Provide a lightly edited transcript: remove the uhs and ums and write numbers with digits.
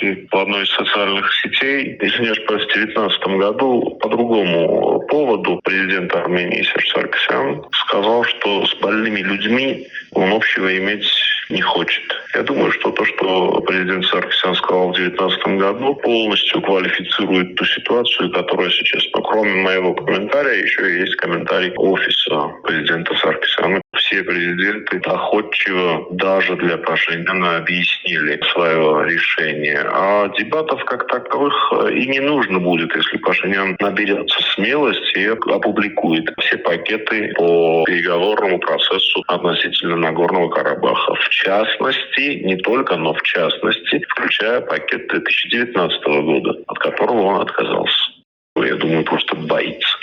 новости в одной из социальных сетей. Если не ошибаюсь, в 2019 году по другому поводу президент Армении Серж Саркисян сказал, что с больными людьми он общего иметь не хочет. Я думаю, что то, что президент Саркисян сказал в 2019 году, полностью квалифицирует ту ситуацию, которая сейчас. Но кроме моего комментария, еще есть комментарий офиса президента Саркисяна. Все президенты доходчиво даже для Пашиняна объяснили свое решение. А дебатов как таковых и не нужно будет, если Пашинян наберется смелости и опубликует все пакеты по переговорному процессу относительно Нагорного Карабаха. В частности, не только, но в частности, включая пакет 2019 года, от которого он отказался. Я думаю, просто боится.